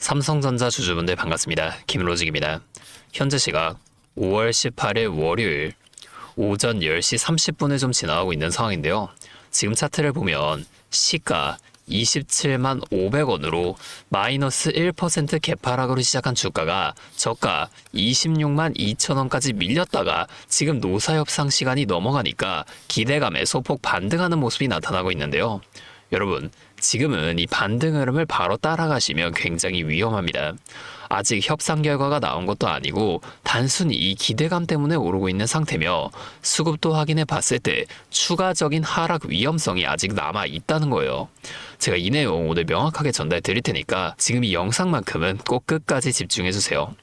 삼성전자 주주분들 반갑습니다. 김로직입니다. 현재 시각 5월 18일 월요일 오전 10시 30분을 좀 지나가고 있는 상황인데요. 지금 차트를 보면 시가 27만 500원으로 마이너스 1% 개파락으로 시작한 주가가 저가 26만 2천원까지 밀렸다가 지금 노사협상 시간이 넘어가니까 기대감에 소폭 반등하는 모습이 나타나고 있는데요. 여러분, 지금은 이 반등 흐름을 바로 따라가시면 굉장히 위험합니다. 아직 협상 결과가 나온 것도 아니고 단순히 이 기대감 때문에 오르고 있는 상태며 수급도 확인해 봤을 때 추가적인 하락 위험성이 아직 남아 있다는 거예요. 제가 이 내용 오늘 명확하게 전달 드릴 테니까 지금 이 영상만큼은 꼭 끝까지 집중해 주세요.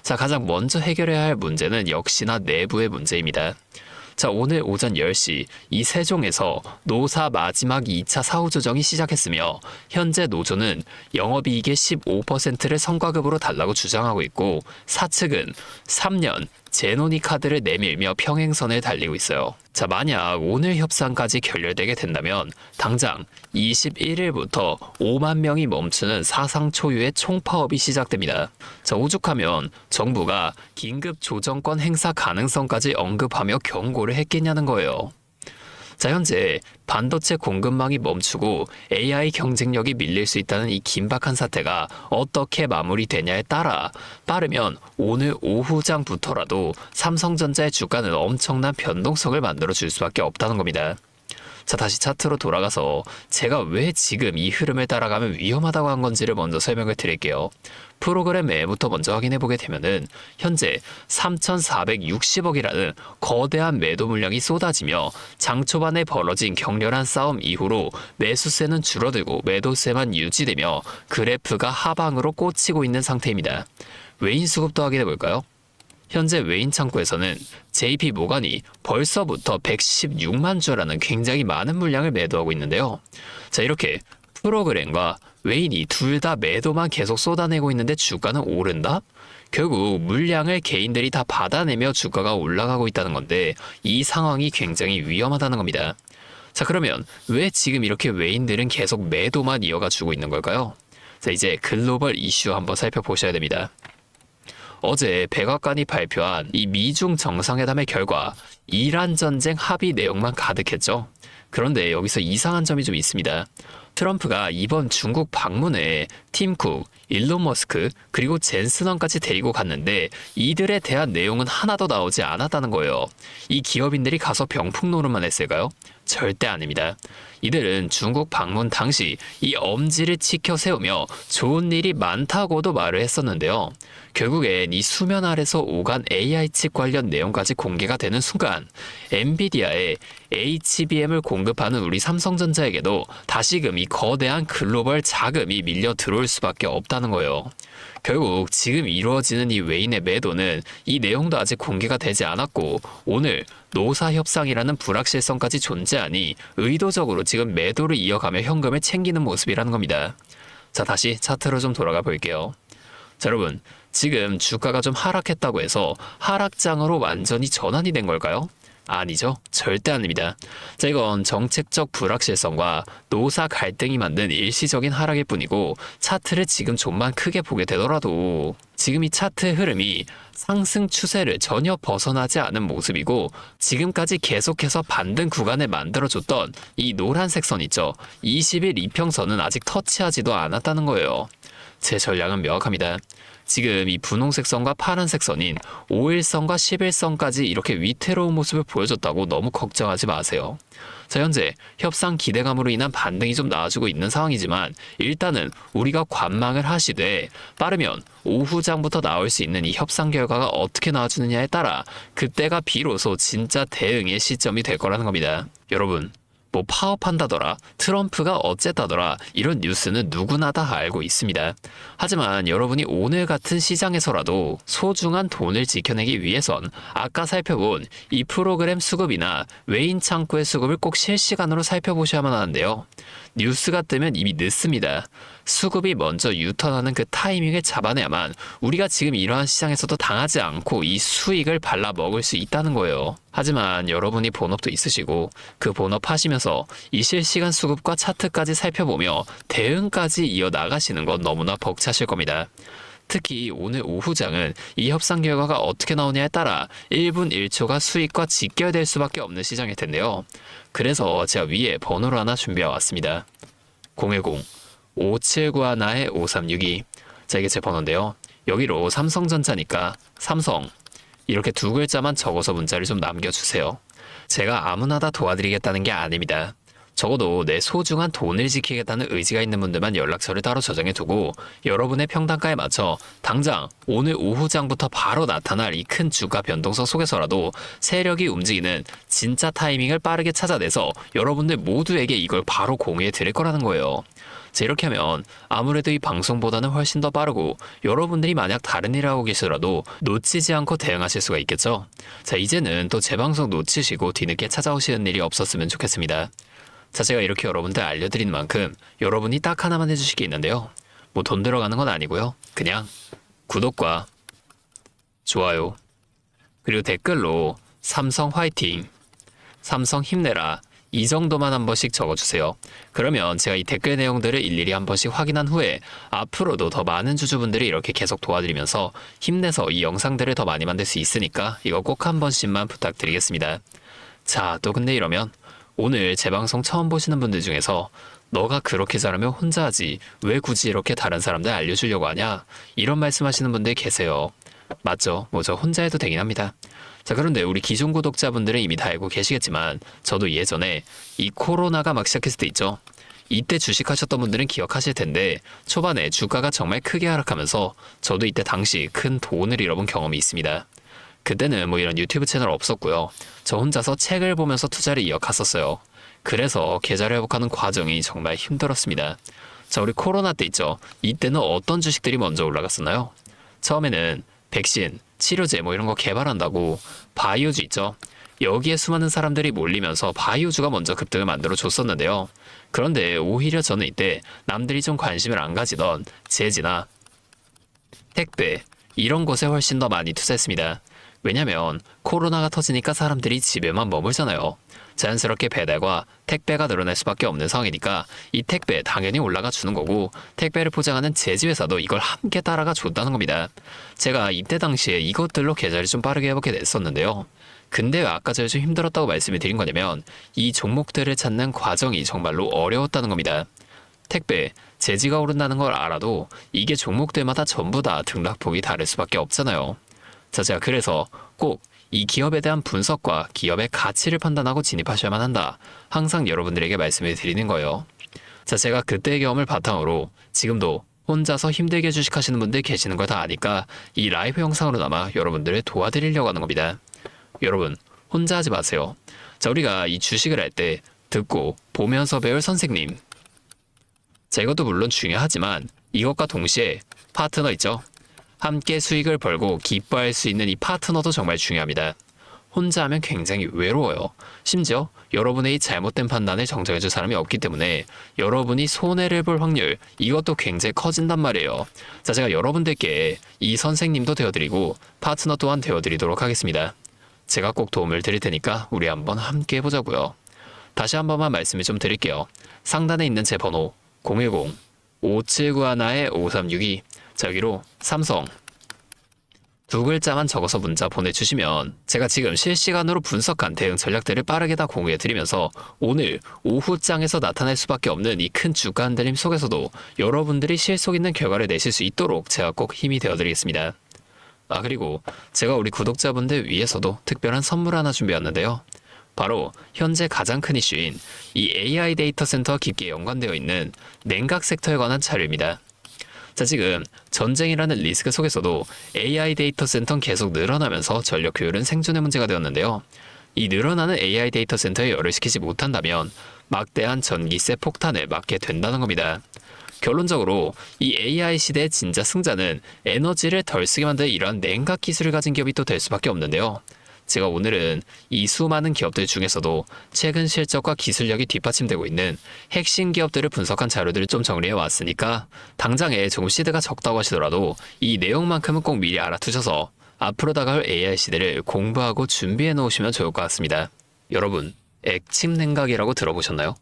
자, 가장 먼저 해결해야 할 문제는 역시나 내부의 문제입니다. 자, 오늘 오전 10시 이 세종에서 노사 마지막 2차 사후 조정이 시작했으며 현재 노조는 영업이익의 15%를 성과급으로 달라고 주장하고 있고 사측은 3년 제노니 카드를 내밀며 평행선을 달리고 있어요. 자, 만약 오늘 협상까지 결렬되게 된다면 당장 21일부터 5만 명이 멈추는 사상 초유의 총파업이 시작됩니다. 자, 오죽하면 정부가 긴급 조정권 행사 가능성까지 언급하며 경고를 했겠냐는 거예요. 자, 현재 반도체 공급망이 멈추고 AI 경쟁력이 밀릴 수 있다는 이 긴박한 사태가 어떻게 마무리되냐에 따라 빠르면 오늘 오후장부터라도 삼성전자의 주가는 엄청난 변동성을 만들어줄 수밖에 없다는 겁니다. 자, 다시 차트로 돌아가서 제가 왜 지금 이 흐름을 따라가면 위험하다고 한 건지를 먼저 설명을 드릴게요. 프로그램 매부터 먼저 확인해 보게 되면은 현재 3,460억이라는 거대한 매도 물량이 쏟아지며 장 초반에 벌어진 격렬한 싸움 이후로 매수세는 줄어들고 매도세만 유지되며 그래프가 하방으로 꽂히고 있는 상태입니다. 외인 수급도 확인해 볼까요? 현재 외인 창구에서는 JP 모간이 벌써부터 116만 주라는 굉장히 많은 물량을 매도하고 있는데요. 자, 이렇게 프로그램과 외인이 둘 다 매도만 계속 쏟아내고 있는데 주가는 오른다? 결국 물량을 개인들이 다 받아내며 주가가 올라가고 있다는 건데 이 상황이 굉장히 위험하다는 겁니다. 자, 그러면 왜 지금 이렇게 외인들은 계속 매도만 이어가 주고 있는 걸까요? 자, 이제 글로벌 이슈 한번 살펴보셔야 됩니다. 어제 백악관이 발표한 이 미중 정상회담의 결과 이란 전쟁 합의 내용만 가득했죠. 그런데 여기서 이상한 점이 좀 있습니다. 트럼프가 이번 중국 방문에 팀 쿡, 일론 머스크, 그리고 젠슨원까지 데리고 갔는데 이들에 대한 내용은 하나도 나오지 않았다는 거예요. 이 기업인들이 가서 병풍 노릇만 했을까요? 절대 아닙니다. 이들은 중국 방문 당시 이 엄지를 치켜 세우며 좋은 일이 많다고도 말을 했었는데요. 결국엔 이 수면 아래서 오간 AI 칩 관련 내용까지 공개가 되는 순간 엔비디아의 HBM을 공급하는 우리 삼성전자에게도 다시금 이 거대한 글로벌 자금이 밀려 들어올 수밖에 없다는 거예요. 결국 지금 이루어지는 이 외인의 매도는 이 내용도 아직 공개가 되지 않았고 오늘 노사협상이라는 불확실성까지 존재하니 의도적으로 지금 매도를 이어가며 현금을 챙기는 모습이라는 겁니다. 자, 다시 차트로 좀 돌아가 볼게요. 자, 여러분, 지금 주가가 좀 하락했다고 해서 하락장으로 완전히 전환이 된 걸까요? 아니죠. 절대 아닙니다. 자, 이건 정책적 불확실성과 노사 갈등이 만든 일시적인 하락일 뿐이고 차트를 지금 좀만 크게 보게 되더라도 지금 이 차트 흐름이 상승 추세를 전혀 벗어나지 않은 모습이고 지금까지 계속해서 반등 구간을 만들어줬던 이 노란색 선 있죠. 20일 이평선은 아직 터치하지도 않았다는 거예요. 제 전략은 명확합니다. 지금 이 분홍색 선과 파란색 선인 5일선과 10일선까지 이렇게 위태로운 모습을 보여줬다고 너무 걱정하지 마세요. 자, 현재 협상 기대감으로 인한 반등이 좀 나아지고 있는 상황이지만 일단은 우리가 관망을 하시되 빠르면 오후장부터 나올 수 있는 이 협상 결과가 어떻게 나와주느냐에 따라 그때가 비로소 진짜 대응의 시점이 될 거라는 겁니다. 여러분, 뭐 파업한다더라, 트럼프가 어쨌다더라 이런 뉴스는 누구나 다 알고 있습니다. 하지만 여러분이 오늘 같은 시장에서라도 소중한 돈을 지켜내기 위해선 아까 살펴본 이 프로그램 수급이나 외인 창구의 수급을 꼭 실시간으로 살펴보셔야만 하는데요. 뉴스가 뜨면 이미 늦습니다. 수급이 먼저 유턴하는 그 타이밍을 잡아내야만 우리가 지금 이러한 시장에서도 당하지 않고 이 수익을 발라 먹을 수 있다는 거예요. 하지만 여러분이 본업도 있으시고 그 본업 하시면서 이 실시간 수급과 차트까지 살펴보며 대응까지 이어나가시는 건 너무나 벅차실 겁니다. 특히 오늘 오후장은 이 협상 결과가 어떻게 나오냐에 따라 1분 1초가 수익과 직결될 수밖에 없는 시장일 텐데요. 그래서 제가 위에 번호를 하나 준비해 왔습니다. 010-5791-5362. 자, 이게 제 번호인데요. 여기로 삼성전자니까 삼성 이렇게 두 글자만 적어서 문자를 좀 남겨주세요. 제가 아무나 다 도와드리겠다는 게 아닙니다. 적어도 내 소중한 돈을 지키겠다는 의지가 있는 분들만 연락처를 따로 저장해두고 여러분의 평단가에 맞춰 당장 오늘 오후장부터 바로 나타날 이 큰 주가 변동성 속에서라도 세력이 움직이는 진짜 타이밍을 빠르게 찾아내서 여러분들 모두에게 이걸 바로 공유해 드릴 거라는 거예요. 자, 이렇게 하면 아무래도 이 방송보다는 훨씬 더 빠르고 여러분들이 만약 다른 일을 하고 계시더라도 놓치지 않고 대응하실 수가 있겠죠. 자, 이제는 또 제 방송 놓치시고 뒤늦게 찾아오시는 일이 없었으면 좋겠습니다. 자, 제가 이렇게 여러분들 알려드린 만큼 여러분이 딱 하나만 해주실 게 있는데요. 뭐 돈 들어가는 건 아니고요. 그냥 구독과 좋아요 그리고 댓글로 삼성 화이팅, 삼성 힘내라 이 정도만 한 번씩 적어주세요. 그러면 제가 이 댓글 내용들을 일일이 한 번씩 확인한 후에 앞으로도 더 많은 주주분들이 이렇게 계속 도와드리면서 힘내서 이 영상들을 더 많이 만들 수 있으니까 이거 꼭 한 번씩만 부탁드리겠습니다. 자, 또 근데 이러면 오늘 제 방송 처음 보시는 분들 중에서 너가 그렇게 잘하면 혼자 하지 왜 굳이 이렇게 다른 사람들 알려주려고 하냐 이런 말씀하시는 분들 계세요. 맞죠? 뭐 저 혼자 해도 되긴 합니다. 자, 그런데 우리 기존 구독자분들은 이미 다 알고 계시겠지만 저도 예전에 이 코로나가 막 시작했을 때 있죠. 이때 주식하셨던 분들은 기억하실 텐데 초반에 주가가 정말 크게 하락하면서 저도 이때 당시 큰 돈을 잃어본 경험이 있습니다. 그때는 뭐 이런 유튜브 채널 없었고요. 저 혼자서 책을 보면서 투자를 이어갔었어요. 그래서 계좌를 회복하는 과정이 정말 힘들었습니다. 자, 우리 코로나 때 있죠. 이때는 어떤 주식들이 먼저 올라갔었나요? 처음에는 백신, 치료제 뭐 이런 거 개발한다고 바이오주 있죠. 여기에 수많은 사람들이 몰리면서 바이오주가 먼저 급등을 만들어 줬었는데요. 그런데 오히려 저는 이때 남들이 좀 관심을 안 가지던 제지나 택배 이런 곳에 훨씬 더 많이 투자했습니다. 왜냐면 코로나가 터지니까 사람들이 집에만 머물잖아요. 자연스럽게 배달과 택배가 늘어날 수밖에 없는 상황이니까 이 택배 당연히 올라가 주는 거고 택배를 포장하는 제지회사도 이걸 함께 따라가 줬다는 겁니다. 제가 이때 당시에 이것들로 계좌를 좀 빠르게 회복해 냈었는데요. 근데 왜 아까 제가 좀 힘들었다고 말씀을 드린 거냐면 이 종목들을 찾는 과정이 정말로 어려웠다는 겁니다. 택배, 제지가 오른다는 걸 알아도 이게 종목들마다 전부 다 등락폭이 다를 수밖에 없잖아요. 자, 제가 그래서 꼭 이 기업에 대한 분석과 기업의 가치를 판단하고 진입하셔야만 한다. 항상 여러분들에게 말씀을 드리는 거예요. 자, 제가 그때의 경험을 바탕으로 지금도 혼자서 힘들게 주식하시는 분들 계시는 걸 다 아니까 이 라이브 영상으로나마 여러분들을 도와드리려고 하는 겁니다. 여러분, 혼자 하지 마세요. 자, 우리가 이 주식을 할 때 듣고 보면서 배울 선생님. 자, 이것도 물론 중요하지만 이것과 동시에 파트너 있죠? 함께 수익을 벌고 기뻐할 수 있는 이 파트너도 정말 중요합니다. 혼자 하면 굉장히 외로워요. 심지어 여러분의 이 잘못된 판단을 정정해줄 사람이 없기 때문에 여러분이 손해를 볼 확률 이것도 굉장히 커진단 말이에요. 자, 제가 여러분들께 이 선생님도 되어드리고 파트너 또한 되어드리도록 하겠습니다. 제가 꼭 도움을 드릴 테니까 우리 한번 함께 해보자고요. 다시 한 번만 말씀을 좀 드릴게요. 상단에 있는 제 번호 010-5791-5362 자, 여기로 삼성 두 글자만 적어서 문자 보내주시면 제가 지금 실시간으로 분석한 대응 전략들을 빠르게 다 공유해드리면서 오늘 오후장에서 나타날 수밖에 없는 이 큰 주가 흔들림 속에서도 여러분들이 실속 있는 결과를 내실 수 있도록 제가 꼭 힘이 되어드리겠습니다. 아, 그리고 제가 우리 구독자분들 위해서도 특별한 선물 하나 준비했는데요. 바로 현재 가장 큰 이슈인 이 AI 데이터 센터와 깊게 연관되어 있는 냉각 섹터에 관한 자료입니다. 자, 지금 전쟁이라는 리스크 속에서도 AI 데이터 센터는 계속 늘어나면서 전력 효율은 생존의 문제가 되었는데요. 이 늘어나는 AI 데이터 센터에 열을 식히지 못한다면 막대한 전기세 폭탄을 맞게 된다는 겁니다. 결론적으로 이 AI 시대의 진짜 승자는 에너지를 덜 쓰게 만드는 이러한 냉각 기술을 가진 기업이 또 될 수밖에 없는데요. 제가 오늘은 이 수많은 기업들 중에서도 최근 실적과 기술력이 뒷받침되고 있는 핵심 기업들을 분석한 자료들을 좀 정리해 왔으니까 당장에 조금 시드가 적다고 하시더라도 이 내용만큼은 꼭 미리 알아두셔서 앞으로 다가올 AI 시대를 공부하고 준비해 놓으시면 좋을 것 같습니다. 여러분, 액침 냉각이라고 들어보셨나요?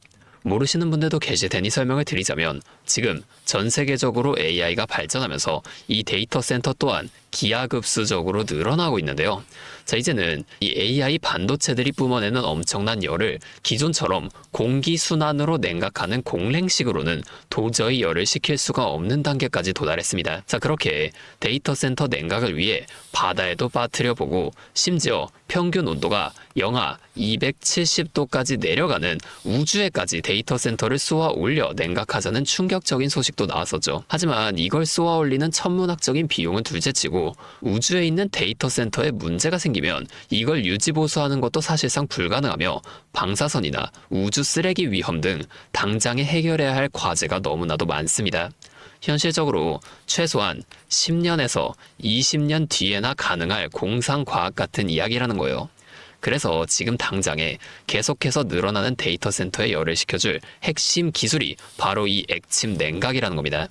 모르시는 분들도 계실 테니 설명을 드리자면 지금 전 세계적으로 AI가 발전하면서 이 데이터 센터 또한 기하급수적으로 늘어나고 있는데요. 자, 이제는 이 AI 반도체들이 뿜어내는 엄청난 열을 기존처럼 공기순환으로 냉각하는 공랭식으로는 도저히 열을 식힐 수가 없는 단계까지 도달했습니다. 자, 그렇게 데이터 센터 냉각을 위해 바다에도 빠뜨려 보고 심지어 평균 온도가 영하 270도까지 내려가는 우주에까지 데이터 센터를 쏘아 올려 냉각하자는 충격적인 소식도 나왔었죠. 하지만 이걸 쏘아 올리는 천문학적인 비용은 둘째치고 우주에 있는 데이터 센터에 문제가 생기면 이걸 유지보수하는 것도 사실상 불가능하며 방사선이나 우주 쓰레기 위험 등 당장에 해결해야 할 과제가 너무나도 많습니다. 현실적으로 최소한 10년에서 20년 뒤에나 가능할 공상과학 같은 이야기라는 거예요. 그래서 지금 당장에 계속해서 늘어나는 데이터 센터에 열을 식혀줄 핵심 기술이 바로 이 액침 냉각이라는 겁니다.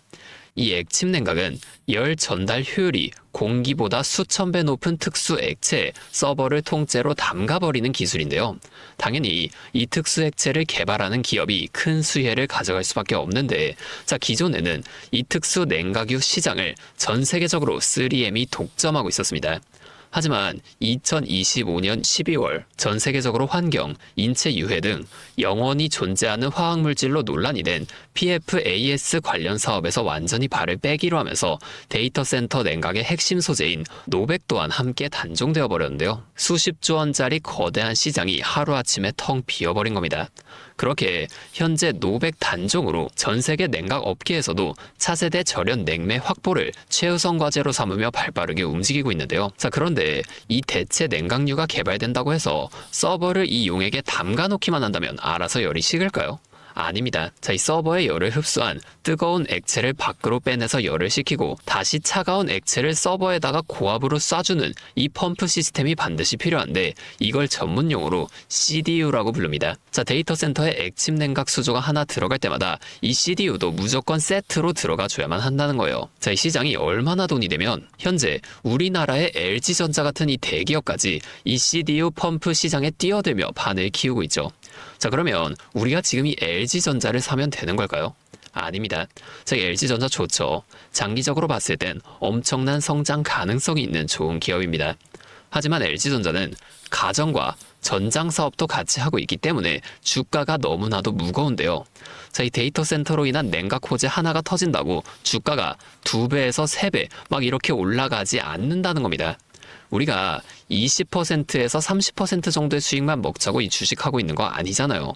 이 액침 냉각은 열 전달 효율이 공기보다 수천 배 높은 특수 액체에 서버를 통째로 담가버리는 기술인데요. 당연히 이 특수 액체를 개발하는 기업이 큰 수혜를 가져갈 수밖에 없는데, 자, 기존에는 이 특수 냉각유 시장을 전 세계적으로 3M이 독점하고 있었습니다. 하지만 2025년 12월 전 세계적으로 환경, 인체 유해 등 영원히 존재하는 화학물질로 논란이 된 PFAS 관련 사업에서 완전히 발을 빼기로 하면서 데이터 센터 냉각의 핵심 소재인 노백 또한 함께 단종되어 버렸는데요. 수십조 원짜리 거대한 시장이 하루아침에 텅 비어버린 겁니다. 그렇게 현재 노백 단종으로 전 세계 냉각 업계에서도 차세대 절연 냉매 확보를 최우선 과제로 삼으며 발빠르게 움직이고 있는데요. 자, 그런데 이 대체 냉각유가 개발된다고 해서 서버를 이 용액에 담가 놓기만 한다면 알아서 열이 식을까요? 아닙니다. 자, 이 서버의 열을 흡수한 뜨거운 액체를 밖으로 빼내서 열을 식히고 다시 차가운 액체를 서버에다가 고압으로 쏴주는 이 펌프 시스템이 반드시 필요한데 이걸 전문용어로 CDU라고 부릅니다. 자, 데이터 센터에 액침 냉각 수조가 하나 들어갈 때마다 이 CDU도 무조건 세트로 들어가 줘야만 한다는 거예요. 자, 이 시장이 얼마나 돈이 되면 현재 우리나라의 LG전자 같은 이 대기업까지 이 CDU 펌프 시장에 뛰어들며 판을 키우고 있죠. 자, 그러면 우리가 지금 이 LG전자를 사면 되는 걸까요? 아닙니다. 자, LG전자 좋죠. 장기적으로 봤을 땐 엄청난 성장 가능성이 있는 좋은 기업입니다. 하지만 LG전자는 가전과 전장 사업도 같이 하고 있기 때문에 주가가 너무나도 무거운데요. 자, 이 데이터 센터로 인한 냉각 호재 하나가 터진다고 주가가 2배에서 3배 막 이렇게 올라가지 않는다는 겁니다. 우리가 20%에서 30% 정도의 수익만 먹자고 이 주식하고 있는 거 아니잖아요.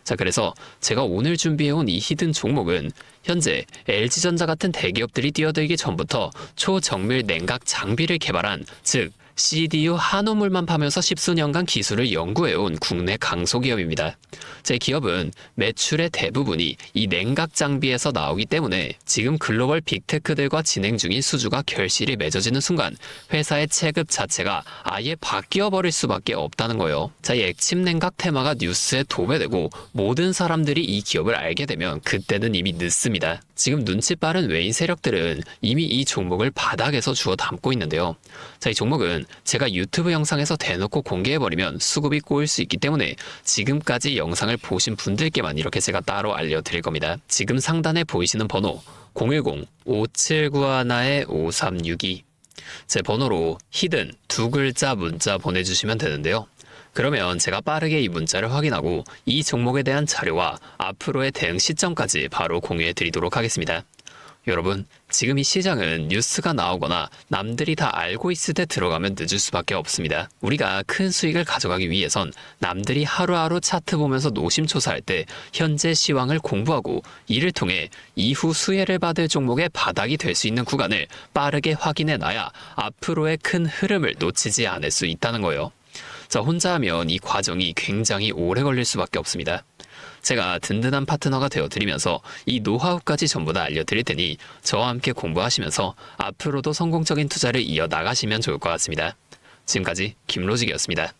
자, 그래서 제가 오늘 준비해온 이 히든 종목은 현재 LG전자 같은 대기업들이 뛰어들기 전부터 초정밀 냉각 장비를 개발한, 즉 CDU 한우물만 파면서 십수년간 기술을 연구해온 국내 강소기업입니다. 제 기업은 매출의 대부분이 이 냉각 장비에서 나오기 때문에 지금 글로벌 빅테크들과 진행 중인 수주가 결실이 맺어지는 순간 회사의 체급 자체가 아예 바뀌어버릴 수밖에 없다는 거예요. 자, 이 액침 냉각 테마가 뉴스에 도배되고 모든 사람들이 이 기업을 알게 되면 그때는 이미 늦습니다. 지금 눈치 빠른 외인 세력들은 이미 이 종목을 바닥에서 주워 담고 있는데요. 자, 이 종목은 제가 유튜브 영상에서 대놓고 공개해버리면 수급이 꼬일 수 있기 때문에 지금까지 영상을 보신 분들께만 이렇게 제가 따로 알려드릴 겁니다. 지금 상단에 보이시는 번호 010-5791-5362 제 번호로 히든 2글자 문자 보내주시면 되는데요. 그러면 제가 빠르게 이 문자를 확인하고 이 종목에 대한 자료와 앞으로의 대응 시점까지 바로 공유해 드리도록 하겠습니다. 여러분, 지금 이 시장은 뉴스가 나오거나 남들이 다 알고 있을 때 들어가면 늦을 수밖에 없습니다. 우리가 큰 수익을 가져가기 위해선 남들이 하루하루 차트 보면서 노심초사할 때 현재 시황을 공부하고 이를 통해 이후 수혜를 받을 종목의 바닥이 될 수 있는 구간을 빠르게 확인해 놔야 앞으로의 큰 흐름을 놓치지 않을 수 있다는 거예요. 자, 혼자 하면 이 과정이 굉장히 오래 걸릴 수밖에 없습니다. 제가 든든한 파트너가 되어드리면서 이 노하우까지 전부 다 알려드릴 테니 저와 함께 공부하시면서 앞으로도 성공적인 투자를 이어나가시면 좋을 것 같습니다. 지금까지 김로직이었습니다.